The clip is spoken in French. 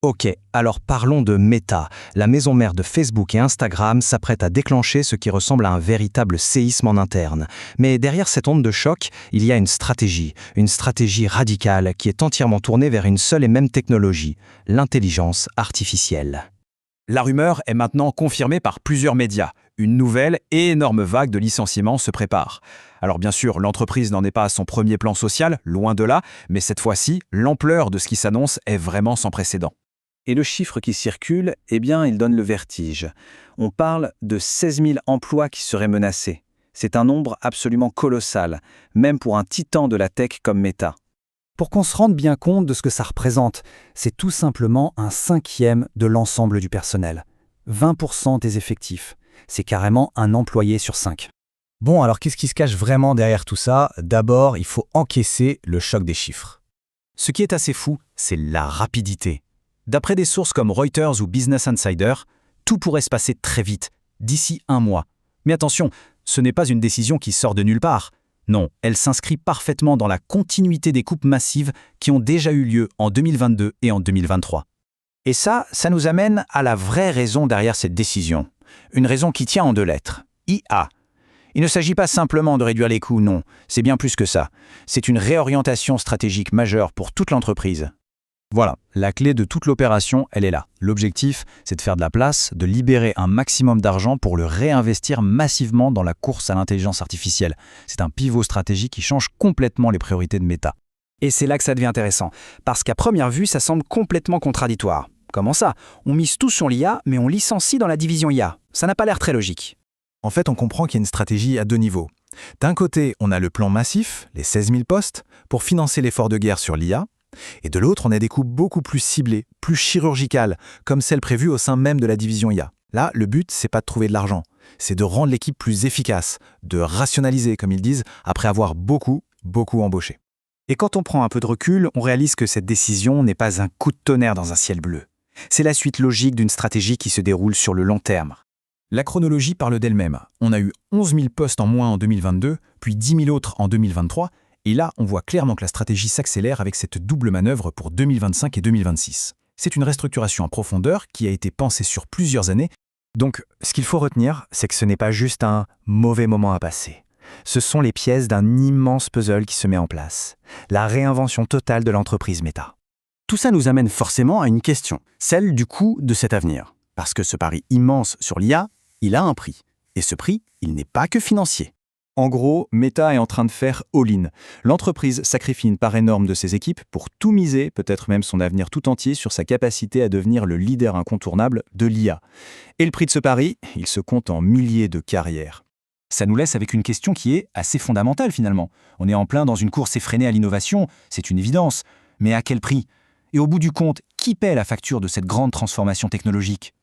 Ok, alors parlons de Meta. La maison mère de Facebook et Instagram s'apprête à déclencher ce qui ressemble à un véritable séisme en interne. Mais derrière cette onde de choc, il y a une stratégie radicale qui est entièrement tournée vers une seule et même technologie, l'intelligence artificielle. La rumeur est maintenant confirmée par plusieurs médias. Une nouvelle et énorme vague de licenciements se prépare. Alors bien sûr, l'entreprise n'en est pas à son premier plan social, loin de là, mais cette fois-ci, l'ampleur de ce qui s'annonce est vraiment sans précédent. Et le chiffre qui circule, eh bien, il donne le vertige. On parle de 16 000 emplois qui seraient menacés. C'est un nombre absolument colossal, même pour un titan de la tech comme Meta. Pour qu'on se rende bien compte de ce que ça représente, c'est tout simplement un cinquième de l'ensemble du personnel. 20% des effectifs. C'est carrément un employé sur 5. Bon, alors qu'est-ce qui se cache vraiment derrière tout ça? D'abord, il faut encaisser le choc des chiffres. Ce qui est assez fou, c'est la rapidité. D'après des sources comme Reuters ou Business Insider, tout pourrait se passer très vite, d'ici un mois. Mais attention, ce n'est pas une décision qui sort de nulle part. Non, elle s'inscrit parfaitement dans la continuité des coupes massives qui ont déjà eu lieu en 2022 et en 2023. Et ça nous amène à la vraie raison derrière cette décision. Une raison qui tient en 2 lettres. IA. Il ne s'agit pas simplement de réduire les coûts, non. C'est bien plus que ça. C'est une réorientation stratégique majeure pour toute l'entreprise. Voilà, la clé de toute l'opération, elle est là. L'objectif, c'est de faire de la place, de libérer un maximum d'argent pour le réinvestir massivement dans la course à l'intelligence artificielle. C'est un pivot stratégique qui change complètement les priorités de Meta. Et c'est là que ça devient intéressant, parce qu'à première vue, ça semble complètement contradictoire. Comment ça? On mise tout sur l'IA, mais on licencie dans la division IA. Ça n'a pas l'air très logique. En fait, on comprend qu'il y a une stratégie à 2 niveaux. D'un côté, on a le plan massif, les 16 000 postes, pour financer l'effort de guerre sur l'IA. Et de l'autre, on a des coupes beaucoup plus ciblées, plus chirurgicales, comme celles prévues au sein même de la division IA. Là, le but, c'est pas de trouver de l'argent, c'est de rendre l'équipe plus efficace, de rationaliser, comme ils disent, après avoir beaucoup embauché. Et quand on prend un peu de recul, on réalise que cette décision n'est pas un coup de tonnerre dans un ciel bleu. C'est la suite logique d'une stratégie qui se déroule sur le long terme. La chronologie parle d'elle-même. On a eu 11 000 postes en moins en 2022, puis 10 000 autres en 2023, et là, on voit clairement que la stratégie s'accélère avec cette double manœuvre pour 2025 et 2026. C'est une restructuration en profondeur qui a été pensée sur plusieurs années. Donc, ce qu'il faut retenir, c'est que ce n'est pas juste un mauvais moment à passer. Ce sont les pièces d'un immense puzzle qui se met en place. La réinvention totale de l'entreprise Meta. Tout ça nous amène forcément à une question, celle du coût de cet avenir. Parce que ce pari immense sur l'IA, il a un prix. Et ce prix, il n'est pas que financier. En gros, Meta est en train de faire all-in. L'entreprise sacrifie une part énorme de ses équipes pour tout miser, peut-être même son avenir tout entier, sur sa capacité à devenir le leader incontournable de l'IA. Et le prix de ce pari, il se compte en milliers de carrières. Ça nous laisse avec une question qui est assez fondamentale finalement. On est en plein dans une course effrénée à l'innovation, c'est une évidence. Mais à quel prix? Et au bout du compte, qui paie la facture de cette grande transformation technologique?